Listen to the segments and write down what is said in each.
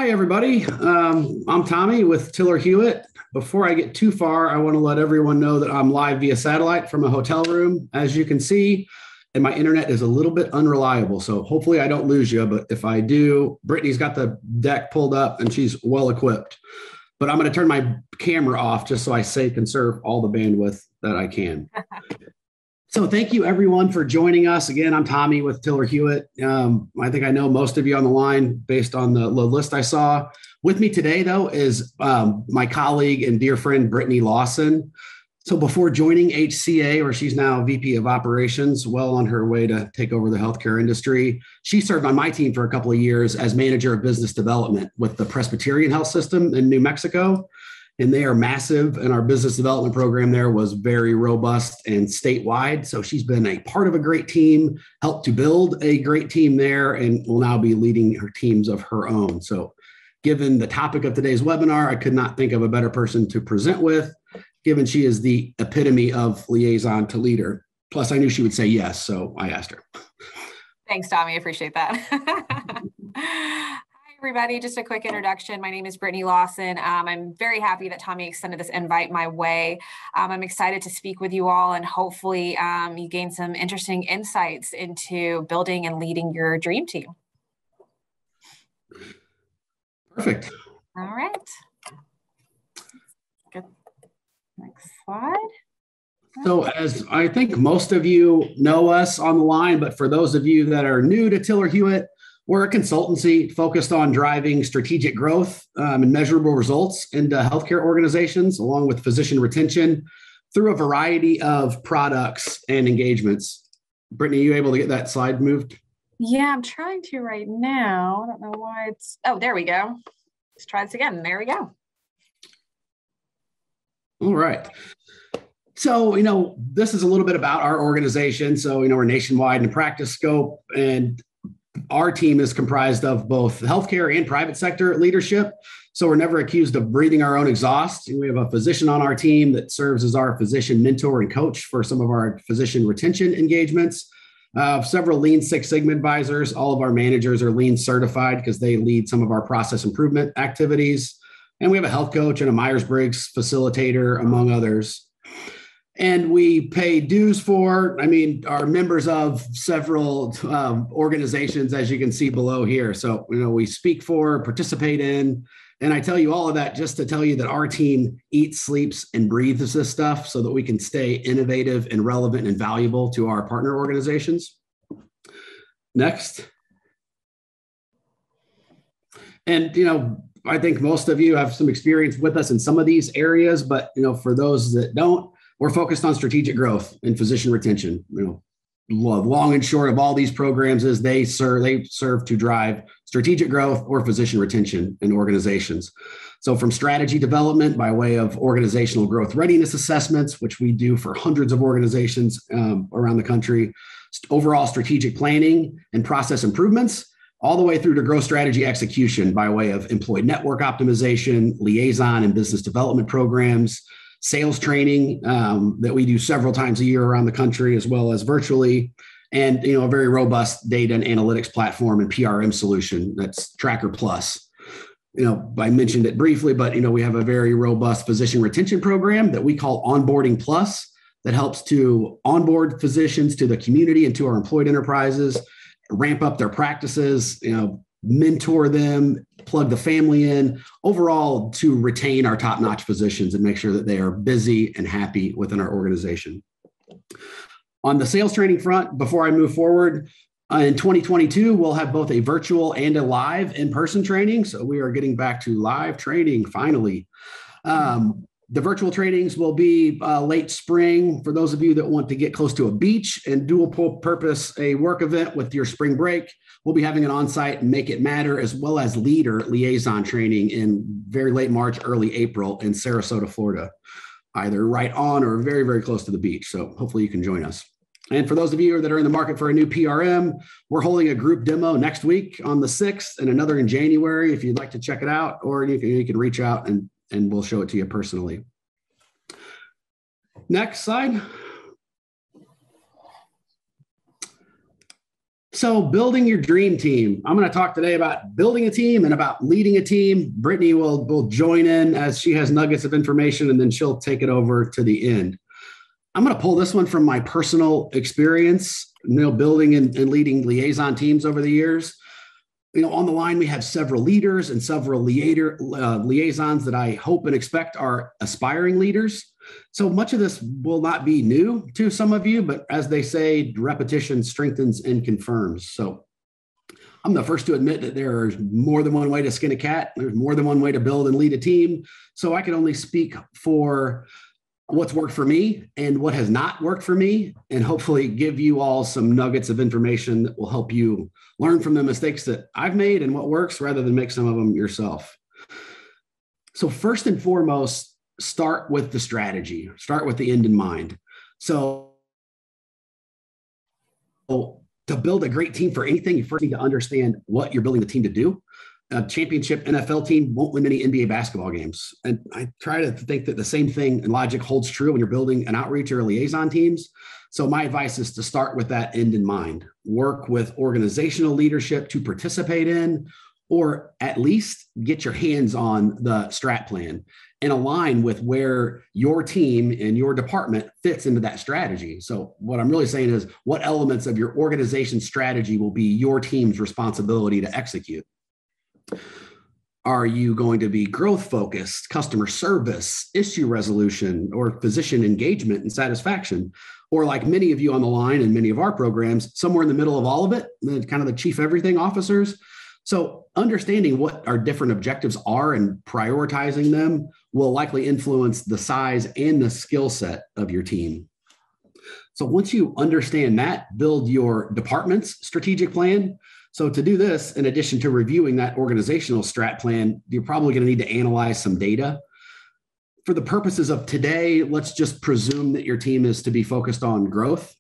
Hi, everybody. I'm Tommy with Tiller-Hewitt. Before I get too far, I want to let everyone know that I'm live via satellite from a hotel room, as you can see, and my internet is a little bit unreliable. So hopefully I don't lose you, but if I do, Brittany's got the deck pulled up and she's well equipped. But I'm going to turn my camera off just so I conserve all the bandwidth that I can. So thank you, everyone, for joining us. Again, I'm Tommy with Tiller-Hewitt. I think I know most of you on the line based on the list I saw. With me today, though, is my colleague and dear friend, Brittany Lawson. So before joining HCA, where she's now VP of Operations, well on her way to take over the healthcare industry, she served on my team for a couple of years as Manager of Business Development with the Presbyterian Health System in New Mexico. And they are massive, and our business development program there was very robust and statewide. So she's been a part of a great team, helped to build a great team there, and will now be leading her teams of her own. So given the topic of today's webinar, I could not think of a better person to present with, given she is the epitome of liaison to leader. Plus, I knew she would say yes, so I asked her. Thanks, Tommy. I appreciate that. Everybody, just a quick introduction. My name is Brittany Lawson. I'm very happy that Tommy extended this invite my way. I'm excited to speak with you all, and hopefully you gain some interesting insights into building and leading your dream team. Perfect. All right. Good. Next slide. So as I think most of you know us on the line, but for those of you that are new to Tiller-Hewitt, we're a consultancy focused on driving strategic growth and measurable results into healthcare organizations, along with physician retention through a variety of products and engagements. Brittany, are you able to get that slide moved? Yeah, I'm trying to right now. I don't know why it's, oh, there we go. Let's try this again. There we go. All right. So, this is a little bit about our organization. So, we're nationwide in practice scope, and our team is comprised of both healthcare and private sector leadership. So we're never accused of breathing our own exhaust. We have a physician on our team that serves as our physician mentor and coach for some of our physician retention engagements. Several Lean Six Sigma advisors. All of our managers are Lean certified because they lead some of our process improvement activities. And we have a health coach and a Myers-Briggs facilitator, among others. And we pay dues for, are members of several organizations, as you can see below here. So, we speak for, participate in, and I tell you all of that just to tell you that our team eats, sleeps, and breathes this stuff so that we can stay innovative and relevant and valuable to our partner organizations. Next. And, I think most of you have some experience with us in some of these areas, but, for those that don't, we're focused on strategic growth and physician retention. Long and short of all these programs is they serve to drive strategic growth or physician retention in organizations. So from strategy development by way of organizational growth readiness assessments, which we do for hundreds of organizations around the country, overall strategic planning and process improvements, all the way through to growth strategy execution by way of employee network optimization, liaison and business development programs, sales training that we do several times a year around the country, as well as virtually, and a very robust data and analytics platform and PRM solution that's Tracker Plus. I mentioned it briefly, but we have a very robust physician retention program that we call Onboarding Plus that helps to onboard physicians to the community and to our employed enterprises, ramp up their practices, mentor them, plug the family in, overall to retain our top-notch physicians and make sure that they are busy and happy within our organization. On the sales training front, before I move forward, in 2022, we'll have both a virtual and a live in-person training. So we are getting back to live training finally. The virtual trainings will be late spring for those of you that want to get close to a beach and dual purpose a work event with your spring break. We'll be having an on-site Make It Matter as well as leader liaison training in very late March, early April in Sarasota, Florida, either right on or very, very close to the beach. So hopefully you can join us. And for those of you that are in the market for a new PRM, we're holding a group demo next week on the 6th and another in January if you'd like to check it out, or you can reach out and we'll show it to you personally. Next slide. So building your dream team. I'm going to talk today about building a team and about leading a team. Brittany will join in as she has nuggets of information, and then she'll take it over to the end. I'm going to pull this one from my personal experience, building and leading liaison teams over the years. On the line, we have several leaders and several liaisons that I hope and expect are aspiring leaders. So much of this will not be new to some of you, but as they say, repetition strengthens and confirms. So I'm the first to admit that there's more than one way to skin a cat. There's more than one way to build and lead a team. So I can only speak for what's worked for me and what has not worked for me, and hopefully give you all some nuggets of information that will help you learn from the mistakes that I've made and what works rather than make some of them yourself. So first and foremost, start with the strategy, start with the end in mind. So to build a great team for anything, you first need to understand what you're building the team to do. A championship NFL team won't win many NBA basketball games. And I try to think that the same thing and logic holds true when you're building an outreach or a liaison teams. So my advice is to start with that end in mind. Work with organizational leadership to participate in, or at least get your hands on the strat plan and align with where your team and your department fits into that strategy. So what I'm really saying is, what elements of your organization strategy will be your team's responsibility to execute? Are you going to be growth focused, customer service, issue resolution, or physician engagement and satisfaction? Or like many of you on the line and many of our programs, somewhere in the middle of all of it, kind of the chief everything officers. So understanding what our different objectives are and prioritizing them will likely influence the size and the skill set of your team. So once you understand that, build your department's strategic plan. So to do this, in addition to reviewing that organizational strat plan, you're probably going to need to analyze some data. For the purposes of today, let's just presume that your team is to be focused on growth.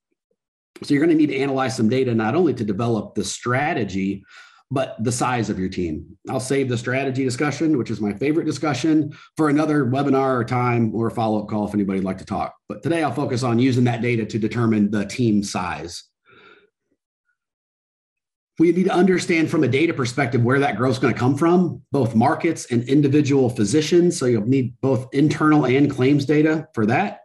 So you're going to need to analyze some data, not only to develop the strategy, but the size of your team. I'll save the strategy discussion, which is my favorite discussion, for another webinar or time or a follow-up call if anybody'd like to talk. But today I'll focus on using that data to determine the team size. We need to understand from a data perspective where that growth is going to come from, both markets and individual physicians. So you'll need both internal and claims data for that.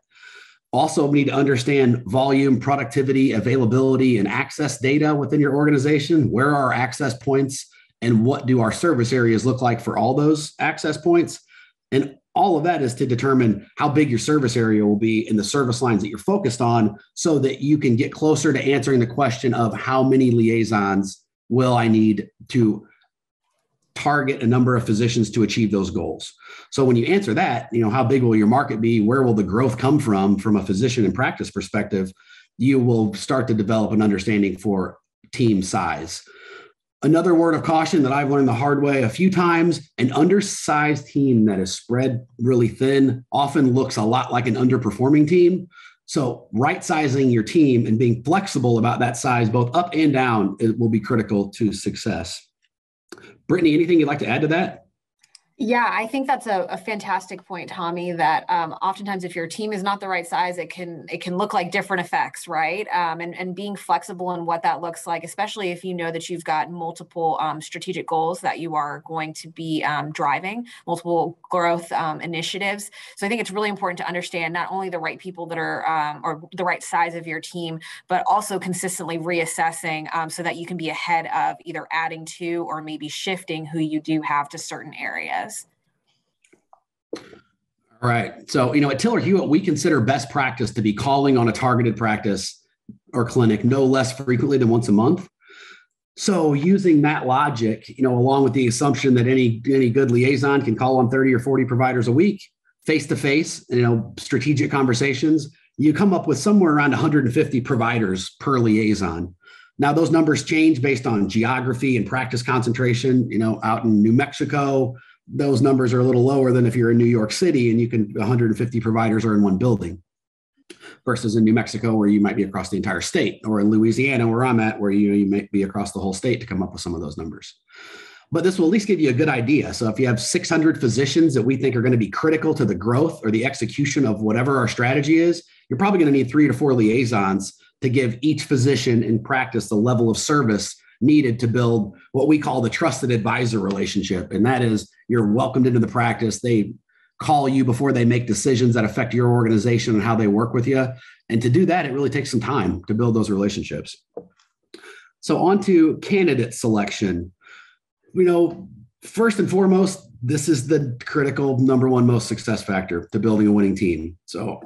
Also, we need to understand volume, productivity, availability, and access data within your organization. Where are our access points and what do our service areas look like for all those access points? And all of that is to determine how big your service area will be in the service lines that you're focused on, so that you can get closer to answering the question of how many liaisons will I need to target a number of physicians to achieve those goals. So when you answer that, how big will your market be? Where will the growth come from a physician and practice perspective? You will start to develop an understanding for team size. Another word of caution that I've learned the hard way a few times: an undersized team that is spread really thin often looks a lot like an underperforming team. So right-sizing your team and being flexible about that size, both up and down, it will be critical to success. Brittany, anything you'd like to add to that? Yeah, I think that's a fantastic point, Tommy, that oftentimes if your team is not the right size, it can look like different effects, right? And being flexible in what that looks like, especially if you know that you've got multiple strategic goals that you are going to be driving, multiple growth initiatives. So I think it's really important to understand not only the right people that are, or the right size of your team, but also consistently reassessing so that you can be ahead of either adding to or maybe shifting who you do have to certain areas. All right. So, at Tiller-Hewitt, we consider best practice to be calling on a targeted practice or clinic no less frequently than once a month. So using that logic, along with the assumption that any good liaison can call on 30 or 40 providers a week, face-to-face, strategic conversations, you come up with somewhere around 150 providers per liaison. Now, those numbers change based on geography and practice concentration. Out in New Mexico, those numbers are a little lower than if you're in New York City and 150 providers are in one building, versus in New Mexico where you might be across the entire state, or in Louisiana where I'm at, where you might be across the whole state to come up with some of those numbers. But this will at least give you a good idea. So if you have 600 physicians that we think are going to be critical to the growth or the execution of whatever our strategy is, you're probably going to need 3 to 4 liaisons to give each physician in practice the level of service needed to build what we call the trusted advisor relationship. And that is, you're welcomed into the practice. They call you before they make decisions that affect your organization and how they work with you. And to do that, it really takes some time to build those relationships. So on to candidate selection. First and foremost, this is the critical number one most success factor to building a winning team. So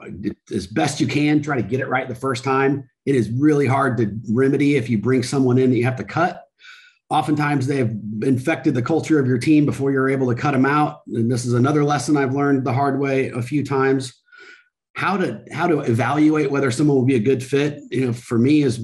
as best you can, try to get it right the first time. It is really hard to remedy if you bring someone in that you have to cut. Oftentimes they have infected the culture of your team before you're able to cut them out. And this is another lesson I've learned the hard way a few times. How to evaluate whether someone will be a good fit, for me is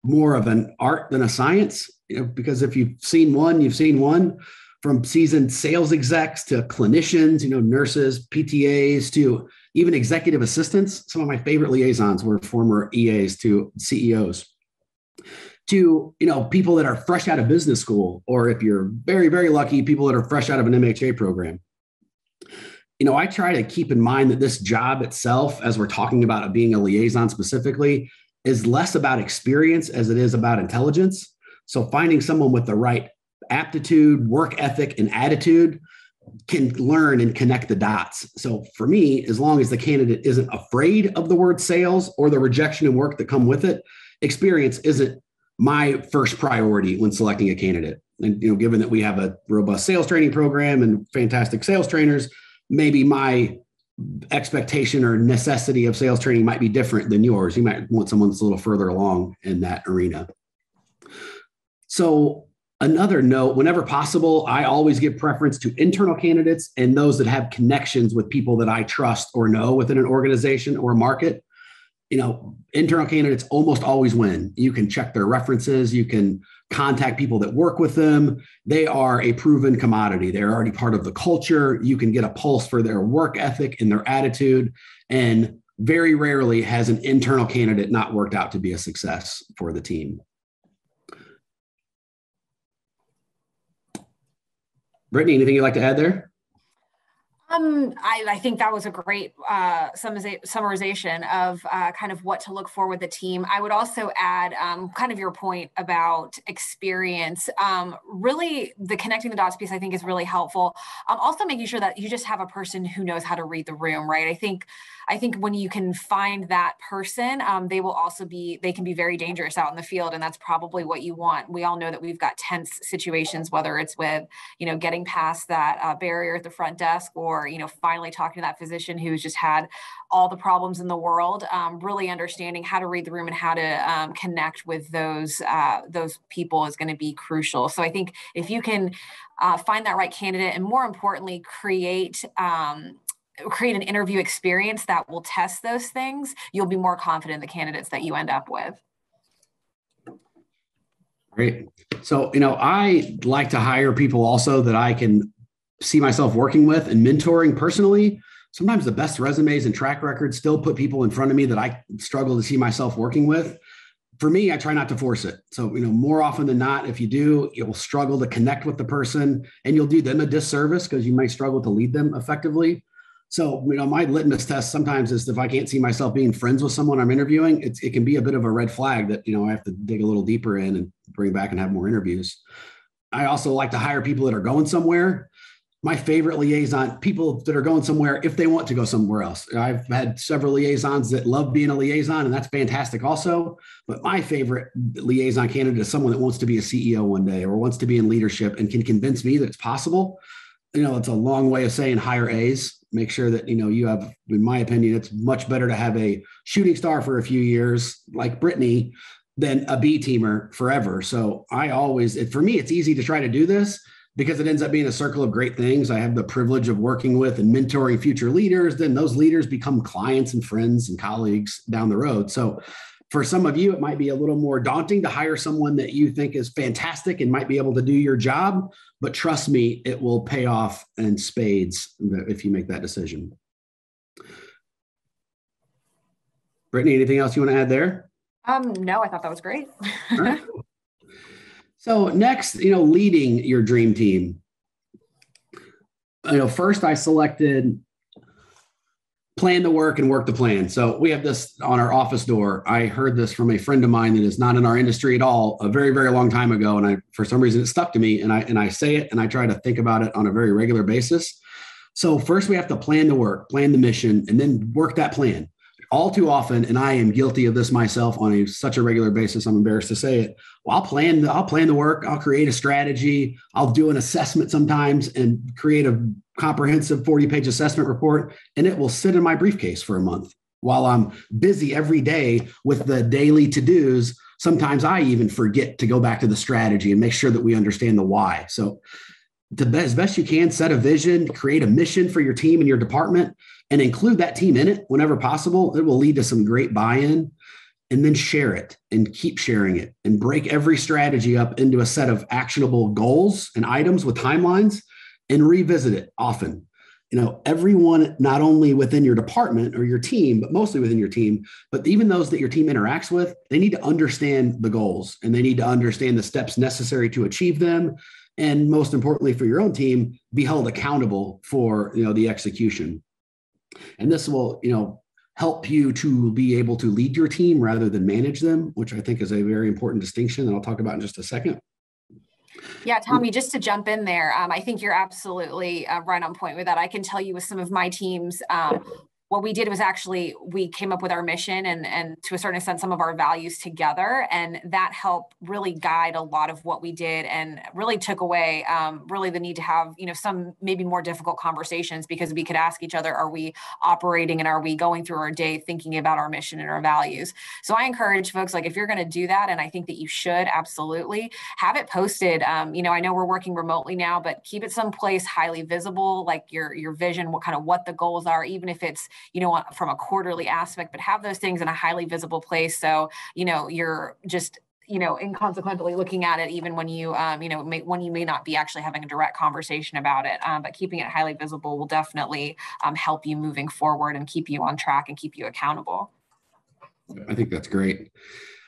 more of an art than a science, because if you've seen one, you've seen one. From seasoned sales execs to clinicians, nurses, PTAs, to even executive assistants. Some of my favorite liaisons were former EAs to CEOs, to, people that are fresh out of business school, or if you're very, very lucky, people that are fresh out of an MHA program. I try to keep in mind that this job itself, as we're talking about it being a liaison specifically, is less about experience as it is about intelligence. So finding someone with the right aptitude, work ethic, and attitude can learn and connect the dots. So for me, as long as the candidate isn't afraid of the word sales or the rejection and work that come with it, experience isn't my first priority when selecting a candidate. And given that we have a robust sales training program and fantastic sales trainers, maybe my expectation or necessity of sales training might be different than yours. You might want someone that's a little further along in that arena. So another note, whenever possible, I always give preference to internal candidates and those that have connections with people that I trust or know within an organization or a market. Internal candidates almost always win. You can check their references. You can contact people that work with them. They are a proven commodity. They're already part of the culture. You can get a pulse for their work ethic and their attitude. And very rarely has an internal candidate not worked out to be a success for the team. Brittany, anything you'd like to add there? I think that was a great summarization of kind of what to look for with the team. I would also add kind of your point about experience. Really, the connecting the dots piece I think is really helpful. Also making sure that you just have a person who knows how to read the room, right? I think when you can find that person, they can be very dangerous out in the field. And that's probably what you want. We all know that we've got tense situations, whether it's with, getting past that barrier at the front desk, or, finally talking to that physician who's just had all the problems in the world. Really understanding how to read the room and how to connect with those people is going to be crucial. So I think if you can find that right candidate, and more importantly, create an interview experience that will test those things, you'll be more confident in the candidates that you end up with. Great. So, I like to hire people also that I can see myself working with and mentoring personally. Sometimes the best resumes and track records still put people in front of me that I struggle to see myself working with. For me, I try not to force it. So, more often than not, if you do, you'll struggle to connect with the person and you'll do them a disservice because you might struggle to lead them effectively. So, my litmus test sometimes is if I can't see myself being friends with someone I'm interviewing, it can be a bit of a red flag that, I have to dig a little deeper in and bring back and have more interviews. I also like to hire people that are going somewhere. My favorite liaison, people that are going somewhere if they want to go somewhere else. I've had several liaisons that love being a liaison, and that's fantastic also. But my favorite liaison candidate is someone that wants to be a CEO one day or wants to be in leadership and can convince me that it's possible. It's a long way of saying hire A's. Make sure that, you have, in my opinion, it's much better to have a shooting star for a few years like Brittany than a B teamer forever. So for me, it's easy to try to do this because it ends up being a circle of great things. I have the privilege of working with and mentoring future leaders. Then those leaders become clients and friends and colleagues down the road. So for some of you, it might be a little more daunting to hire someone that you think is fantastic and might be able to do your job. But trust me, it will pay off in spades if you make that decision. Brittany, anything else you want to add there? No, I thought that was great. All right. So next, leading your dream team. First I selected plan the work and work the plan. So we have this on our office door. I heard this from a friend of mine that is not in our industry at all, a very, very long time ago. And for some reason, it stuck to me, and I say it, and I try to think about it on a very regular basis. So first we have to plan the work, plan the mission, and then work that plan. All too often, and I am guilty of this myself on such a regular basis, I'm embarrassed to say it. Well, I'll plan the work. I'll create a strategy. I'll do an assessment sometimes and create a comprehensive 40-page assessment report, and it will sit in my briefcase for a month while I'm busy every day with the daily to-dos. Sometimes I even forget to go back to the strategy and make sure that we understand the why. So as best you can, set a vision, create a mission for your team and your department, and include that team in it whenever possible. It will lead to some great buy-in, and then share it and keep sharing it and break every strategy up into a set of actionable goals and items with timelines and revisit it often. Everyone, not only within your department or your team, but mostly within your team, but even those that your team interacts with, they need to understand the goals, and they need to understand the steps necessary to achieve them. And most importantly, for your own team, be held accountable for, the execution. And this will, help you to be able to lead your team rather than manage them, which I think is a very important distinction that I'll talk about in just a second. Yeah, Tommy, just to jump in there, I think you're absolutely right on point with that. I can tell you with some of my teams, what we did was actually we came up with our mission and to a certain extent some of our values together, and that helped really guide a lot of what we did and really took away really the need to have some maybe more difficult conversations, because we could ask each other, are we operating and are we going through our day thinking about our mission and our values? So I encourage folks, like, if you're going to do that, and I think that you should absolutely have it posted. I know we're working remotely now, but keep it someplace highly visible, like your vision, what the goals are, even if it's from a quarterly aspect, but have those things in a highly visible place. So, you're just, inconsequently looking at it, even when you, when you may not be actually having a direct conversation about it, but keeping it highly visible will definitely help you moving forward and keep you on track and keep you accountable. I think that's great.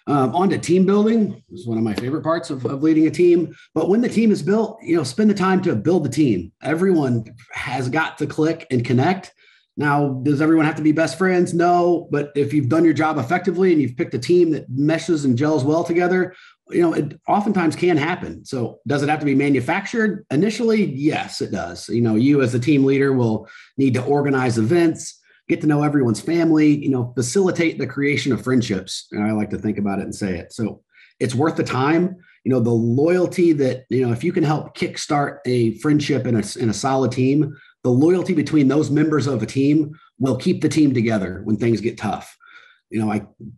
On to team building. This is one of my favorite parts of leading a team. But when the team is built, spend the time to build the team. Everyone has got to click and connect. Now, does everyone have to be best friends? No, but if you've done your job effectively and you've picked a team that meshes and gels well together, it oftentimes can happen. So does it have to be manufactured? Initially, yes, it does. You as a team leader will need to organize events, get to know everyone's family, facilitate the creation of friendships. And I like to think about it and say it. So it's worth the time. The loyalty that, if you can help kickstart a friendship in a solid team, the loyalty between those members of a team will keep the team together when things get tough.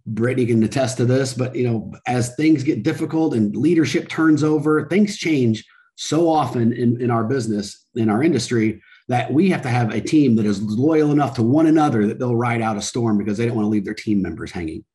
Brittany can attest to this, but, as things get difficult and leadership turns over, things change so often in our business, in our industry, that we have to have a team that is loyal enough to one another that they'll ride out a storm because they don't want to leave their team members hanging.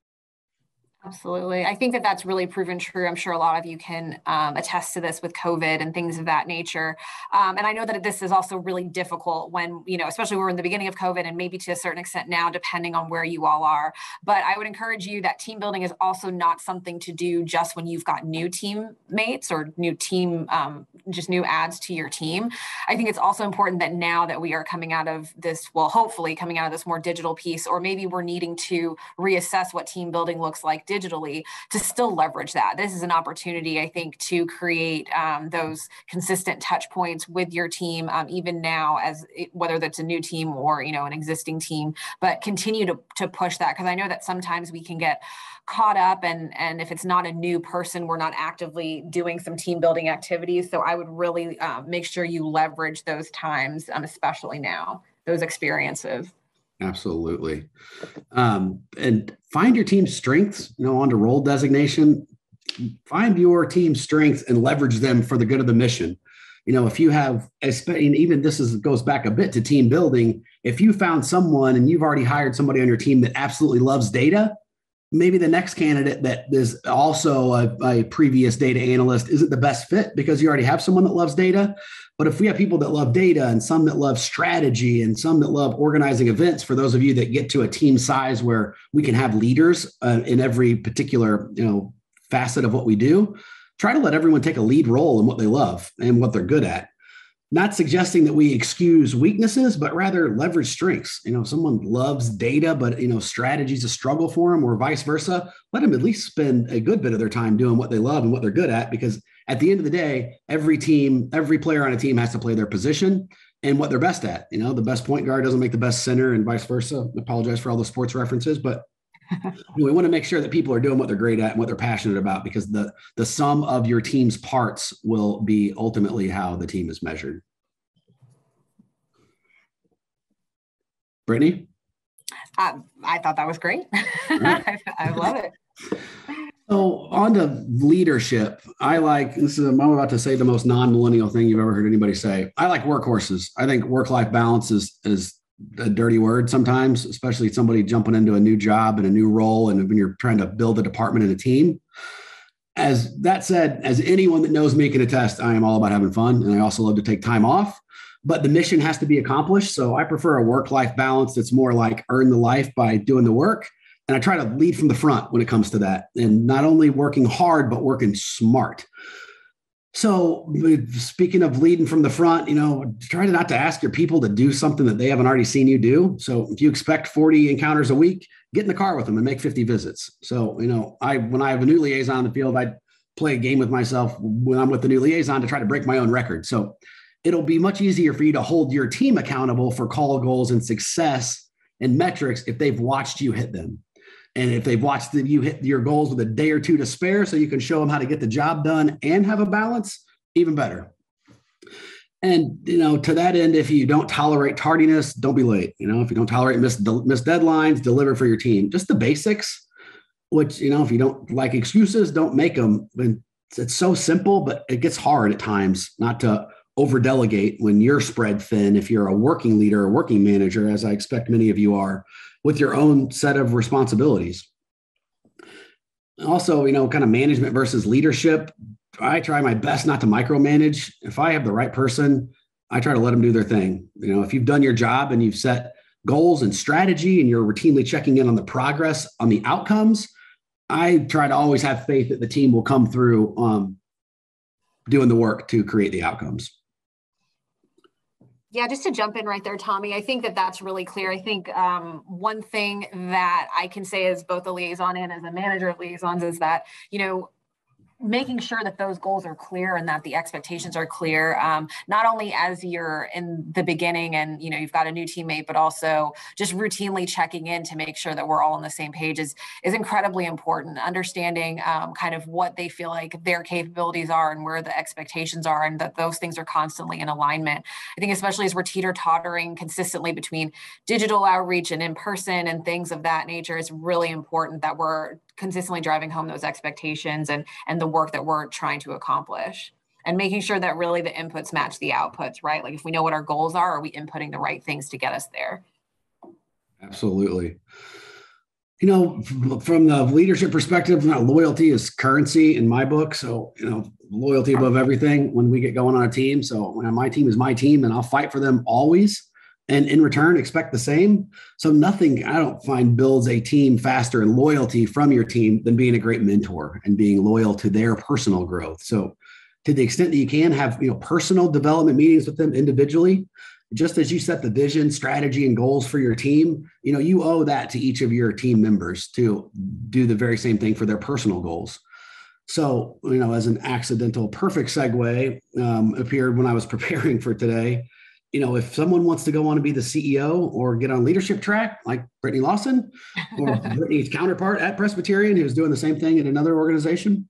Absolutely. I think that that's really proven true. I'm sure a lot of you can attest to this with COVID and things of that nature. And I know that this is also really difficult when, especially we're in the beginning of COVID and maybe to a certain extent now, depending on where you all are. But I would encourage you that team building is also not something to do just when you've got new teammates or new team, just new adds to your team. I think it's also important that now that we are coming out of this, well, hopefully coming out of this more digital piece, or maybe we're needing to reassess what team building looks like digitally, to still leverage that. This is an opportunity, I think, to create those consistent touch points with your team, even now, whether that's a new team or an existing team, but continue to push that, because I know that sometimes we can get caught up, and if it's not a new person, we're not actively doing some team building activities. So I would really make sure you leverage those times, especially now, those experiences. Absolutely. And find your team's strengths, on to role designation. Find your team's strengths and leverage them for the good of the mission. If you have, and even goes back a bit to team building, if you found someone and you've already hired somebody on your team that absolutely loves data, maybe the next candidate that is also a previous data analyst isn't the best fit because you already have someone that loves data. But if we have people that love data and some that love strategy and some that love organizing events, for those of you that get to a team size where we can have leaders in every particular facet of what we do, try to let everyone take a lead role in what they love and what they're good at. not suggesting that we excuse weaknesses, but rather leverage strengths. If someone loves data, but strategy is a struggle for them, or vice versa, let them at least spend a good bit of their time doing what they love and what they're good at. Because at the end of the day, every player on a team has to play their position and what they're best at. The best point guard doesn't make the best center, and vice versa. I apologize for all the sports references, but we want to make sure that people are doing what they're great at and what they're passionate about, because the sum of your team's parts will be ultimately how the team is measured. Brittany? I thought that was great. Right. I love it. So on to leadership, I'm about to say the most non-millennial thing you've ever heard anybody say. I like workhorses. I think work-life balance is a dirty word sometimes, especially somebody jumping into a new job and a new role, and when you're trying to build a department and a team. As that said, as anyone that knows me can attest, I am all about having fun, and I also love to take time off, but the mission has to be accomplished. So I prefer a work-life balance that's more like earn the life by doing the work. And I try to lead from the front when it comes to that, and not only working hard, but working smart. So speaking of leading from the front, try not to ask your people to do something that they haven't already seen you do. So if you expect 40 encounters a week, get in the car with them and make 50 visits. So, when I have a new liaison in the field, I play a game with myself when I'm with the new liaison to try to break my own record. So it'll be much easier for you to hold your team accountable for call goals and success and metrics if they've watched you hit them. And if they've watched you hit your goals with a day or two to spare, so you can show them how to get the job done and have a balance, even better. And, to that end, if you don't tolerate tardiness, don't be late. If you don't tolerate missed deadlines, deliver for your team. Just the basics, which, if you don't like excuses, don't make them. It's so simple, but it gets hard at times not to over delegate when you're spread thin. If you're a working leader or working manager, as I expect many of you are, with your own set of responsibilities. Also, kind of management versus leadership. I try my best not to micromanage. If I have the right person, I try to let them do their thing. If you've done your job and you've set goals and strategy and you're routinely checking in on the progress, on the outcomes, I try to always have faith that the team will come through doing the work to create the outcomes. Yeah, just to jump in right there, Tommy, I think that's really clear. I think one thing that I can say as both a liaison and as a manager of liaisons is that, making sure that those goals are clear and that the expectations are clear, not only as you're in the beginning and, you've got a new teammate, but also just routinely checking in to make sure that we're all on the same page is incredibly important. Understanding kind of what they feel like their capabilities are and where the expectations are, and that those things are constantly in alignment. I think especially as we're teeter-tottering consistently between digital outreach and in person and things of that nature, it's really important that we're consistently driving home those expectations and the work that we're trying to accomplish, and making sure that really the inputs match the outputs, right? Like if we know what our goals are we inputting the right things to get us there? Absolutely. From the leadership perspective, loyalty is currency in my book. So, loyalty above everything when we get going on a team. So when my team is my team, and I'll fight for them always. And in return, expect the same. So nothing, I don't find, builds a team faster and loyalty from your team than being a great mentor and being loyal to their personal growth. So to the extent that you can have, personal development meetings with them individually, just as you set the vision, strategy, and goals for your team, you owe that to each of your team members to do the very same thing for their personal goals. So, as an accidental perfect segue appeared when I was preparing for today, if someone wants to go on to be the CEO or get on leadership track, like Brittany Lawson or Brittany's counterpart at Presbyterian, who's doing the same thing in another organization,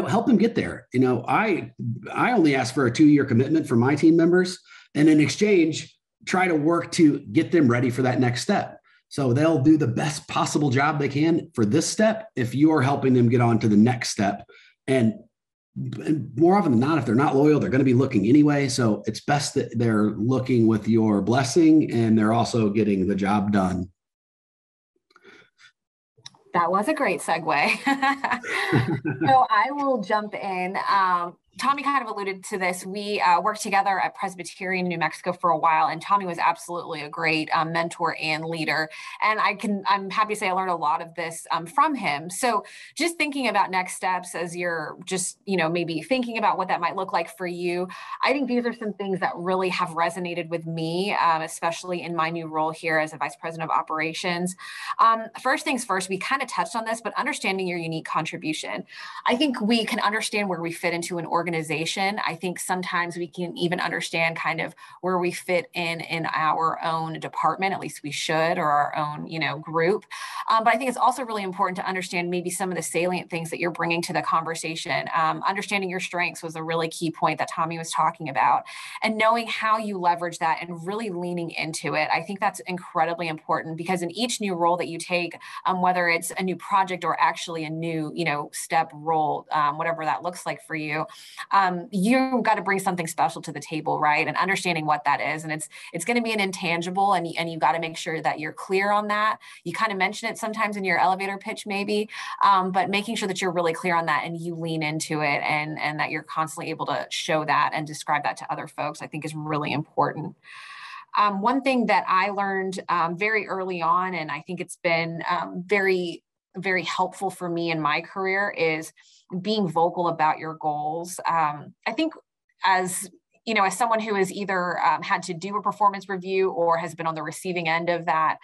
help them get there. I only ask for a 2-year commitment from my team members, and in exchange, try to work to get them ready for that next step. So they'll do the best possible job they can for this step if you are helping them get on to the next step. And more often than not, if they're not loyal, they're going to be looking anyway. So it's best that they're looking with your blessing and they're also getting the job done. That was a great segue. So I will jump in. Tommy kind of alluded to this. We worked together at Presbyterian, New Mexico for a while, and Tommy was absolutely a great mentor and leader. And I'm happy to say I learned a lot of this from him. So just thinking about next steps as you're just, maybe thinking about what that might look like for you, I think these are some things that really have resonated with me, especially in my new role here as a Vice President of Operations. First things first, we kind of touched on this, but understanding your unique contribution. I think we can understand where we fit into an organization. I think sometimes we can even understand kind of where we fit in our own department, at least we should, or our own, group. But I think it's also really important to understand maybe some of the salient things that you're bringing to the conversation. Understanding your strengths was a really key point that Tommy was talking about, and knowing how you leverage that and really leaning into it. I think that's incredibly important, because in each new role that you take, whether it's a new project or actually a new, step role, whatever that looks like for you, you've got to bring something special to the table, right? And understanding what that is. And it's going to be an intangible, and you've got to make sure that you're clear on that. You kind of mention it sometimes in your elevator pitch, maybe, but making sure that you're really clear on that and you lean into it, and that you're constantly able to show that and describe that to other folks, I think is really important. One thing that I learned very early on, and I think it's been very, very helpful for me in my career, is being vocal about your goals. I think as someone who has either had to do a performance review or has been on the receiving end of that,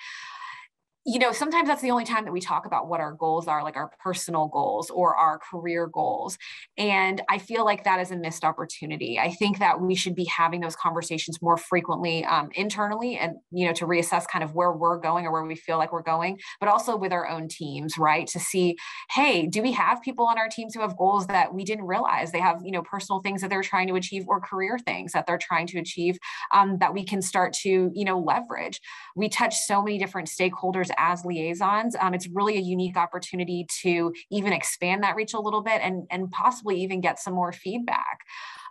sometimes that's the only time that we talk about what our goals are, like our personal goals or our career goals. And I feel like that is a missed opportunity. I think that we should be having those conversations more frequently internally, and, to reassess kind of where we're going or where we feel like we're going, but also with our own teams, right? To see, hey, do we have people on our teams who have goals that we didn't realize they have, personal things that they're trying to achieve, or career things that they're trying to achieve, that we can start to, leverage. We touch so many different stakeholders as liaisons. It's really a unique opportunity to even expand that reach a little bit, and possibly even get some more feedback.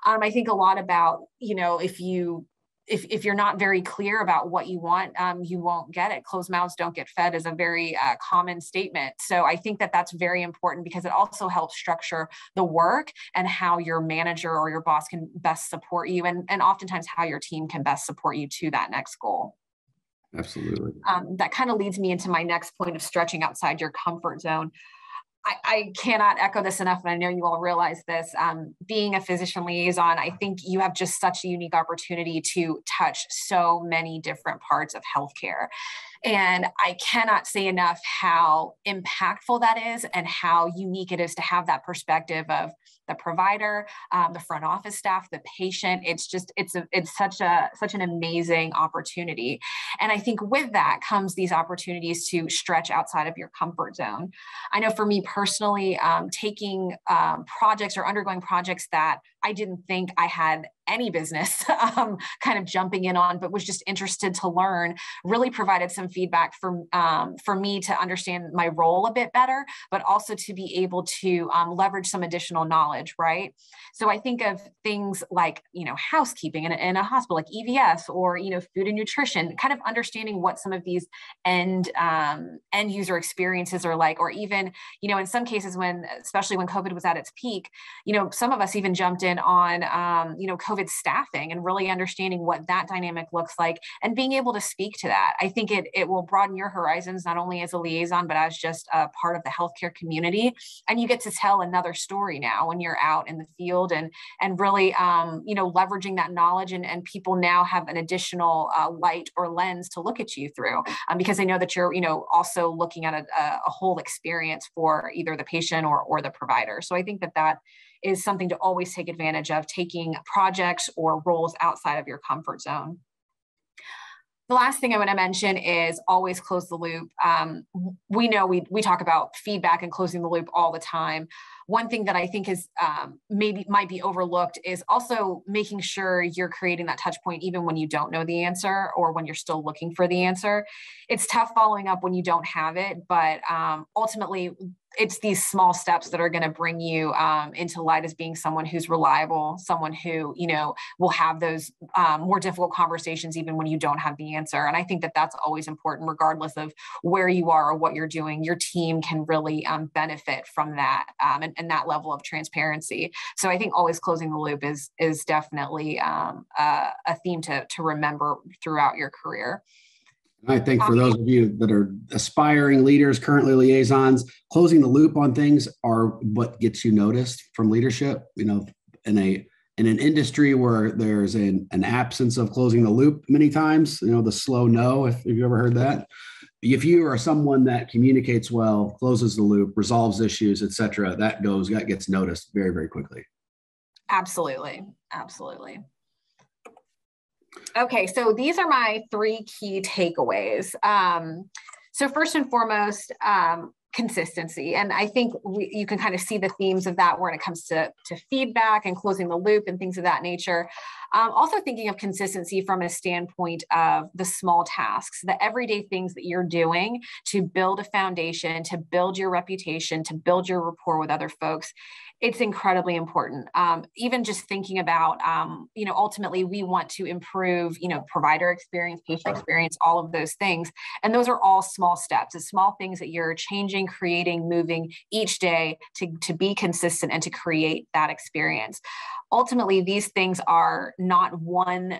I think a lot about, if you're not very clear about what you want, you won't get it. Closed mouths don't get fed is a very common statement. So I think that that's very important, because it also helps structure the work and how your manager or your boss can best support you, and oftentimes how your team can best support you to that next goal. Absolutely. That kind of leads me into my next point of stretching outside your comfort zone. I cannot echo this enough, and I know you all realize this. Being a physician liaison, I think you have just such a unique opportunity to touch so many different parts of healthcare. And I cannot say enough how impactful that is, and how unique it is to have that perspective of the provider, the front office staff, the patient. It's such an amazing opportunity. And I think with that comes these opportunities to stretch outside of your comfort zone. I know for me personally, taking projects or undergoing projects that I didn't think I had any business kind of jumping in on, but was just interested to learn, really provided some feedback for me to understand my role a bit better, but also to be able to leverage some additional knowledge, right? So I think of things like, housekeeping in a hospital, like EVS, or, food and nutrition, kind of understanding what some of these end user experiences are like, or even, in some cases especially when COVID was at its peak, some of us even jumped in on, COVID staffing, and really understanding what that dynamic looks like, and being able to speak to that. I think it will broaden your horizons, not only as a liaison, but as just a part of the healthcare community. And you get to tell another story now when you're out in the field, and really, leveraging that knowledge, and people now have an additional light or lens to look at you through, because they know that you're, also looking at a whole experience for either the patient or the provider. So I think that is something to always take advantage of, taking projects or roles outside of your comfort zone. The last thing I want to mention is always close the loop. We know we talk about feedback and closing the loop all the time. One thing that I think is might be overlooked is also making sure you're creating that touch point even when you don't know the answer, or when you're still looking for the answer. It's tough following up when you don't have it, but ultimately, it's these small steps that are going to bring you into light as being someone who's reliable, someone who, will have those more difficult conversations even when you don't have the answer. And I think that that's always important, regardless of where you are or what you're doing. Your team can really benefit from that. And and that level of transparency. So I think always closing the loop is definitely a theme to remember throughout your career. I think for those of you that are aspiring leaders, currently liaisons, closing the loop on things are what gets you noticed from leadership. You know, in an industry where there's an absence of closing the loop many times, you know, the slow no, if you've ever heard that. If you are someone that communicates well, closes the loop, resolves issues, et cetera, that gets noticed very, very quickly. Absolutely. Absolutely. Okay, so these are my 3 key takeaways. So first and foremost, consistency. And I think you can kind of see the themes of that when it comes to feedback and closing the loop and things of that nature. Also thinking of consistency from a standpoint of the small tasks, the everyday things that you're doing to build a foundation, to build your reputation, to build your rapport with other folks. It's incredibly important. Even just thinking about, ultimately we want to improve, provider experience, patient experience, all of those things. And those are all small steps. It's small things that you're changing, creating, moving each day to be consistent and to create that experience. Ultimately, these things are not one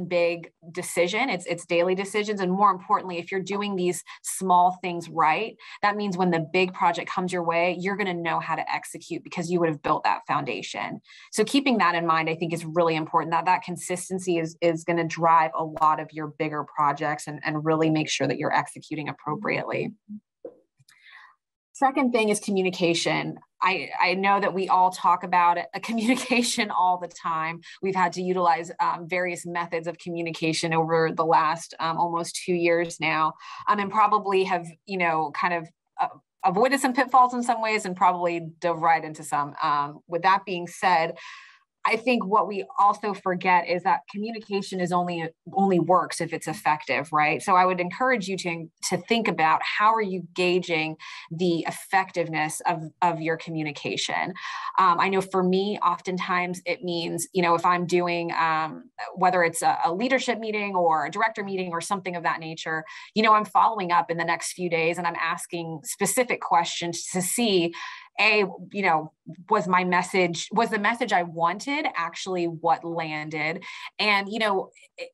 big decision. It's daily decisions. And more importantly, if you're doing these small things right, that means when the big project comes your way, you're going to know how to execute because you would have built that foundation. So keeping that in mind, I think is really important. That consistency is going to drive a lot of your bigger projects and really make sure that you're executing appropriately. Second thing is communication. I know that we all talk about communication all the time. We've had to utilize various methods of communication over the last almost 2 years now, and probably have, kind of avoided some pitfalls in some ways and probably dove right into some. With that being said, I think what we also forget is that communication is only works if it's effective, right? So I would encourage you to think about how are you gauging the effectiveness of your communication. I know for me, oftentimes it means, if I'm doing, whether it's a leadership meeting or a director meeting or something of that nature, I'm following up in the next few days and I'm asking specific questions to see, was the message I wanted actually what landed? And,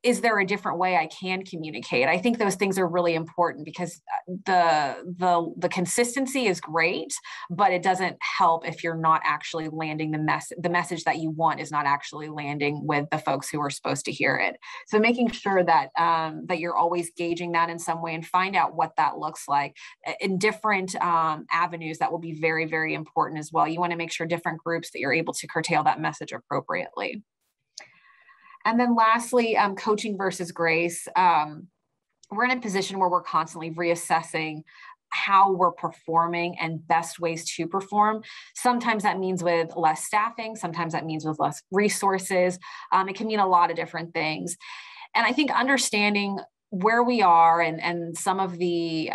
is there a different way I can communicate? I think those things are really important because the consistency is great, but it doesn't help if you're not actually landing the message that you want is not actually landing with the folks who are supposed to hear it. So making sure that that you're always gauging that in some way and find out what that looks like in different avenues. That will be very, very important as well. You want to make sure different groups that you're able to curtail that message appropriately. And then lastly, coaching versus grace. We're in a position where we're constantly reassessing how we're performing and best ways to perform. Sometimes that means with less staffing. Sometimes that means with less resources. It can mean a lot of different things. And I think understanding where we are and some of the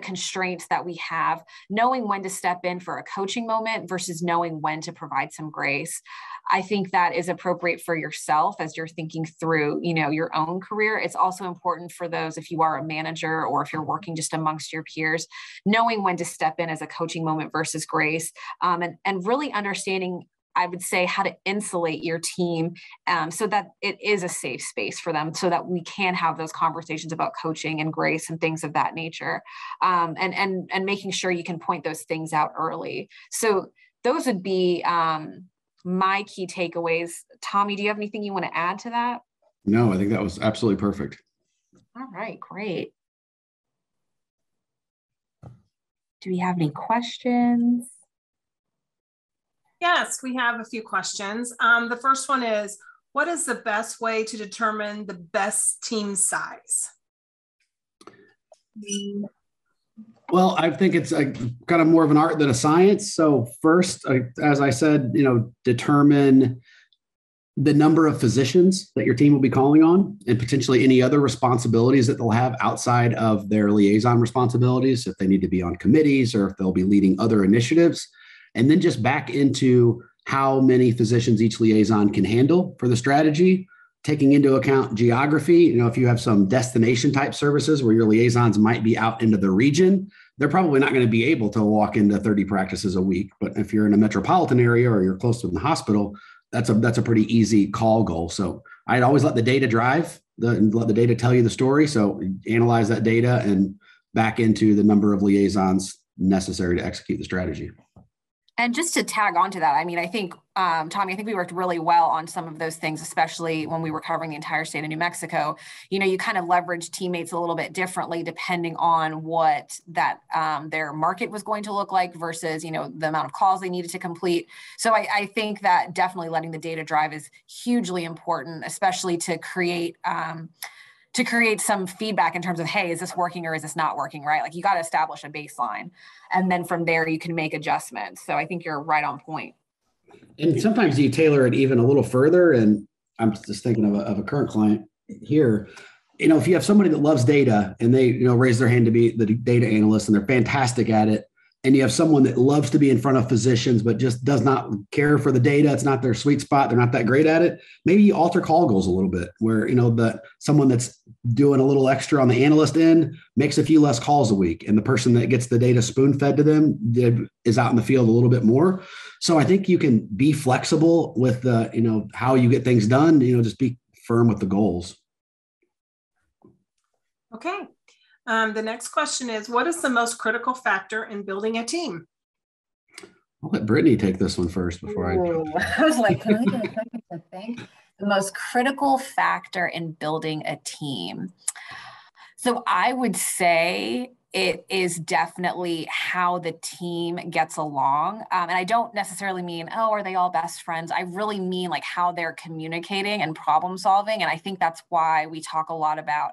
constraints that we have, knowing when to step in for a coaching moment versus knowing when to provide some grace. I think that is appropriate for yourself as you're thinking through, your own career. It's also important for those, if you are a manager or if you're working just amongst your peers, knowing when to step in as a coaching moment versus grace, and really understanding, I would say, how to insulate your team so that it is a safe space for them so that we can have those conversations about coaching and grace and things of that nature, and making sure you can point those things out early. So those would be my key takeaways. Tommy, do you have anything you want to add to that? No, I think that was absolutely perfect. All right, great. Do we have any questions? Yes, we have a few questions. The first one is, what is the best way to determine the best team size? Well, I think it's kind of more of an art than a science. So first, as I said, determine the number of physicians that your team will be calling on and potentially any other responsibilities that they'll have outside of their liaison responsibilities, if they need to be on committees or if they'll be leading other initiatives. And then just back into how many physicians each liaison can handle for the strategy, taking into account geography. If you have some destination type services where your liaisons might be out into the region, they're probably not going to be able to walk into 30 practices a week. But if you're in a metropolitan area or you're close to the hospital, that's a pretty easy call goal. So I'd always let the data drive, let the data tell you the story. So analyze that data and back into the number of liaisons necessary to execute the strategy. And just to tag on to that, I mean, I think, Tommy, I think we worked really well on some of those things, especially when we were covering the entire state of New Mexico. You know, you kind of leverage teammates a little bit differently depending on what that their market was going to look like versus, you know, the amount of calls they needed to complete. So I think that definitely letting the data drive is hugely important, especially to create some feedback in terms of, hey, is this working or is this not working, right? Like you got to establish a baseline. And then from there, you can make adjustments. So I think you're right on point. And sometimes you tailor it even a little further. And I'm just thinking of a current client here. You know, if you have somebody that loves data and they, you know, raise their hand to be the data analyst and they're fantastic at it, and you have someone that loves to be in front of physicians, but just does not care for the data, it's not their sweet spot, they're not that great at it, maybe you alter call goals a little bit where, you know, someone that's doing a little extra on the analyst end makes a few less calls a week. And the person that gets the data spoon fed to them is out in the field a little bit more. So I think you can be flexible with you know, how you get things done, you know, just be firm with the goals. Okay. The next question is, what is the most critical factor in building a team? I'll let Brittany take this one first before I was like, can I get a second to think? The most critical factor in building a team. So I would say it is definitely how the team gets along. And I don't necessarily mean, oh, are they all best friends? I really mean like how they're communicating and problem solving. And I think that's why we talk a lot about,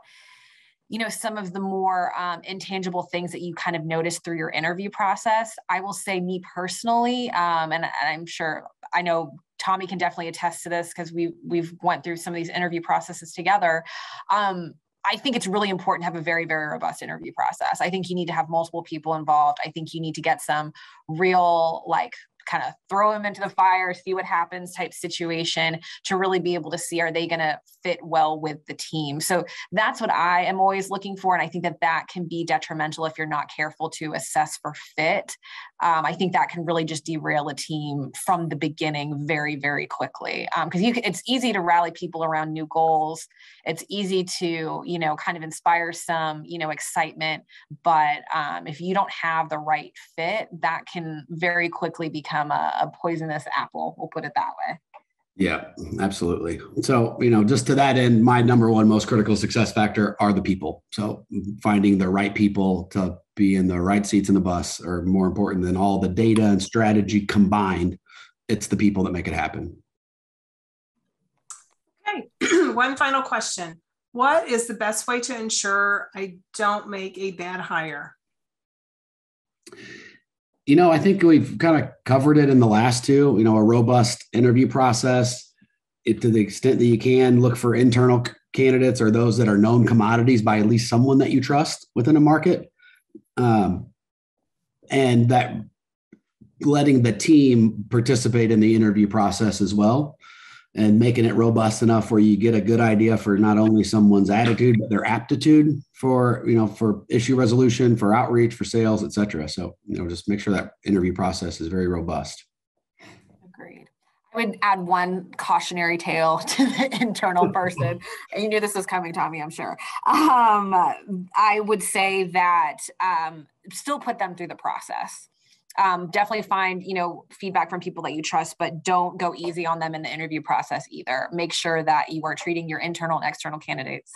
you know, some of the more intangible things that you kind of notice through your interview process. I will say me personally, and I'm sure, I know Tommy can definitely attest to this because we've went through some of these interview processes together. I think it's really important to have a very, very robust interview process. I think you need to have multiple people involved. I think you need to get some real, like, kind of throw them into the fire, see what happens type situation to really be able to see, are they going to fit well with the team? So that's what I am always looking for. And I think that can be detrimental if you're not careful to assess for fit. I think that can really just derail a team from the beginning very, very quickly. Because it's easy to rally people around new goals. It's easy to, you know, kind of inspire some, you know, excitement. But if you don't have the right fit, that can very quickly become a poisonous apple. We'll put it that way. Yeah, absolutely. So, you know, just to that end, my number one most critical success factor are the people. So finding the right people to be in the right seats in the bus are more important than all the data and strategy combined. It's the people that make it happen. Okay, one final question. What is the best way to ensure I don't make a bad hire? You know, I think we've kind of covered it in the last two, you know, a robust interview process. To the extent that you can, look for internal candidates or those that are known commodities by at least someone that you trust within a market. And that letting the team participate in the interview process as well, and making it robust enough where you get a good idea for not only someone's attitude, but their aptitude for, you know, for issue resolution, for outreach, for sales, et cetera. So, you know, just make sure that interview process is very robust. Agreed. I would add one cautionary tale to the internal person. And you knew this was coming, Tommy, I'm sure. I would say that still put them through the process. Definitely find, you know, feedback from people that you trust, but don't go easy on them in the interview process either. Make sure that you are treating your internal and external candidates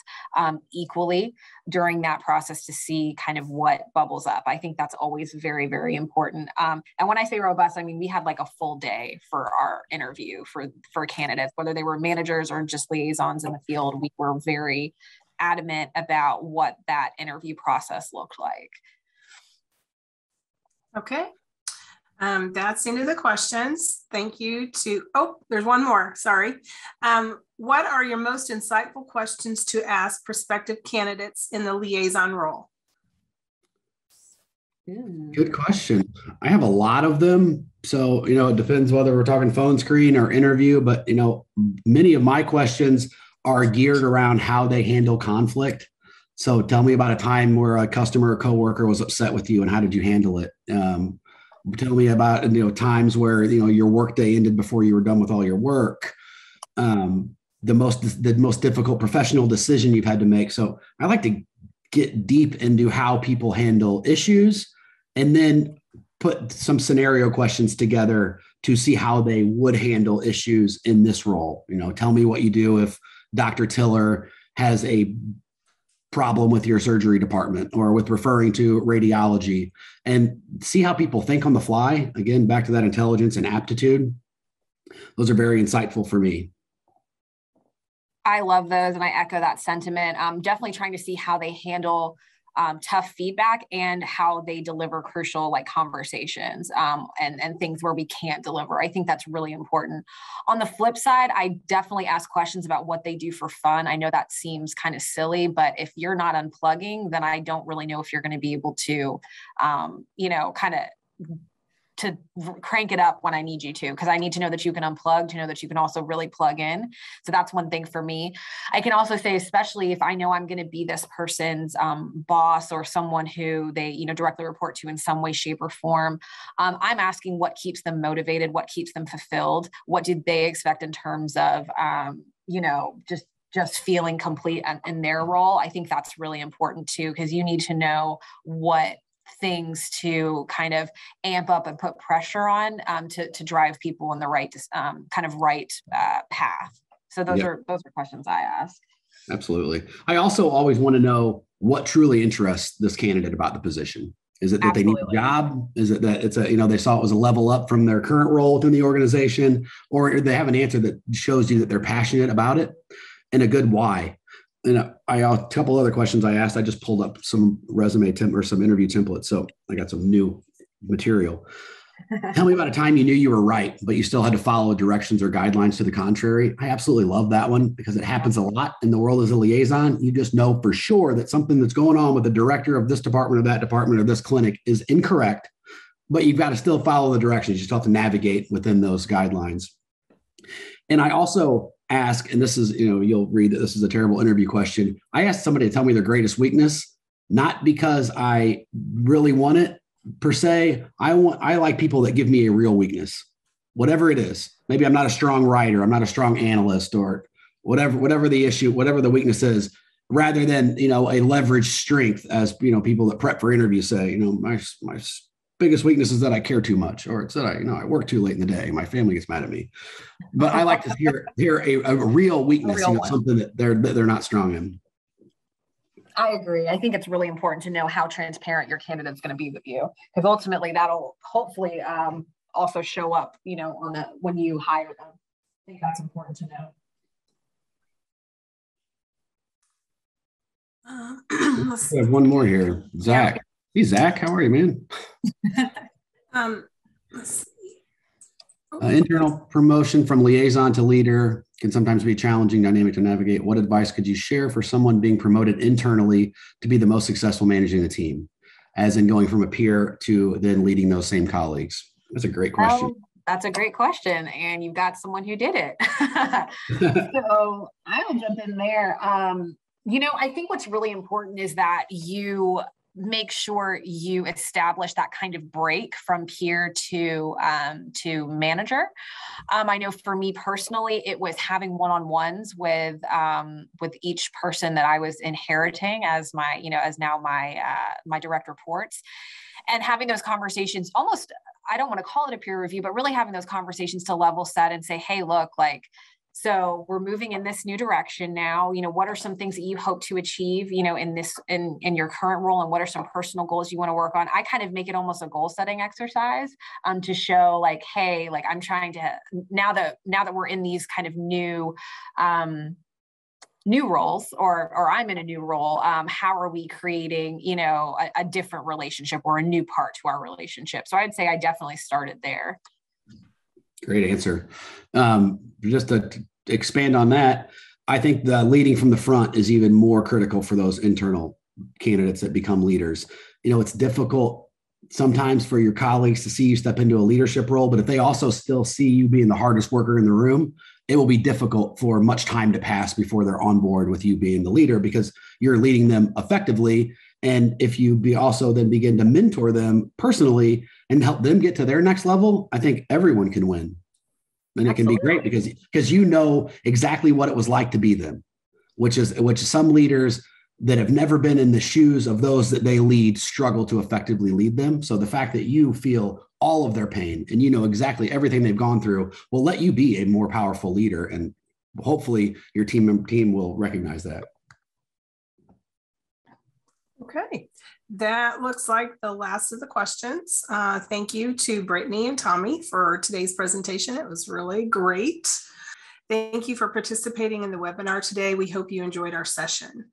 equally during that process to see kind of what bubbles up. I think that's always very, very important. And when I say robust, I mean, we had like a full day for our interview for candidates, whether they were managers or just liaisons in the field. We were very adamant about what that interview process looked like. Okay. That's the end of the questions. Thank you there's one more, sorry. What are your most insightful questions to ask prospective candidates in the liaison role? Good question. I have a lot of them. So, you know, it depends whether we're talking phone screen or interview, but, you know, many of my questions are geared around how they handle conflict. So tell me about a time where a customer or coworker was upset with you and how did you handle it? Tell me about, times where, your workday ended before you were done with all your work. The most difficult professional decision you've had to make. So I like to get deep into how people handle issues and then put some scenario questions together to see how they would handle issues in this role. Tell me what you do if Dr. Tiller has a problem with your surgery department or with referring to radiology, and see how people think on the fly. Again, back to that intelligence and aptitude. Those are very insightful for me. I love those, and I echo that sentiment. Definitely trying to see how they handle tough feedback and how they deliver crucial conversations and things where we can't deliver. I think that's really important. On the flip side, I definitely ask questions about what they do for fun. I know that seems kind of silly, but if you're not unplugging, then I don't really know if you're going to be able to, to crank it up when I need you to, because I need to know that you can unplug, to know that you can also really plug in. So that's one thing for me. I can also say, especially if I know I'm going to be this person's boss or someone who they, directly report to in some way, shape, or form, I'm asking what keeps them motivated, what keeps them fulfilled, what did they expect in terms of, just feeling complete in their role. I think that's really important too, because you need to know what things to kind of amp up and put pressure on to drive people in the right path. So those are questions I ask. Absolutely. I also always want to know what truly interests this candidate about the position. Is it that they need a job? Is it that it's they saw it was a level up from their current role within the organization, or they have an answer that shows you that they're passionate about it, and a good why? A couple other questions I asked. I just pulled up some resume or some interview templates, so I got some new material. Tell me about a time you knew you were right, but you still had to follow directions or guidelines to the contrary. I absolutely love that one because it happens a lot in the world as a liaison. You just know for sure that something that's going on with the director of this department or that department or this clinic is incorrect, but you've got to still follow the directions. You still have to navigate within those guidelines. And I also ask, and this is, you'll read that this is a terrible interview question. I asked somebody to tell me their greatest weakness, not because I really want it per se. I like people that give me a real weakness, whatever it is. Maybe I'm not a strong writer, I'm not a strong analyst, or whatever the issue, whatever the weakness is, rather than, a leveraged strength, as, people that prep for interviews say, my biggest weakness is that I care too much, or it's that I work too late in the day. My family gets mad at me. But I like to hear a real weakness, something that they're not strong in. I agree. I think it's really important to know how transparent your candidate's going to be with you, because ultimately that'll hopefully also show up, when you hire them. I think that's important to know. We have one more here, Zach. Yeah. Hey, Zach, how are you, man? Let's see. Internal promotion from liaison to leader can sometimes be a challenging dynamic to navigate. What advice could you share for someone being promoted internally to be the most successful managing the team, as in going from a peer to then leading those same colleagues? That's a great question. That's a great question, and you've got someone who did it. So I'll jump in there. I think what's really important is that you make sure you establish that kind of break from peer to manager. I know for me personally, it was having one-on-ones with each person that I was inheriting as my, as now my direct reports, and having those conversations almost, I don't want to call it a peer review, but really having those conversations to level set and say, hey, look, so we're moving in this new direction now. What are some things that you hope to achieve, in your current role, and what are some personal goals you want to work on? I kind of make it almost a goal setting exercise to show hey, I'm trying to, now that we're in these kind of new roles, or I'm in a new role, how are we creating, a different relationship or a new part to our relationship? So I'd say I definitely started there. Great answer. Just to expand on that, I think the leading from the front is even more critical for those internal candidates that become leaders. It's difficult sometimes for your colleagues to see you step into a leadership role, but if they also still see you being the hardest worker in the room, it will be difficult for much time to pass before they're on board with you being the leader, because you're leading them effectively. And if you also then begin to mentor them personally and help them get to their next level, I think everyone can win. And it can be great because you know exactly what it was like to be them, which some leaders that have never been in the shoes of those that they lead struggle to effectively lead them. So the fact that you feel all of their pain and you know exactly everything they've gone through will let you be a more powerful leader. And hopefully your team will recognize that. Okay, that looks like the last of the questions. Thank you to Brittany and Tommy for today's presentation. It was really great. Thank you for participating in the webinar today. We hope you enjoyed our session.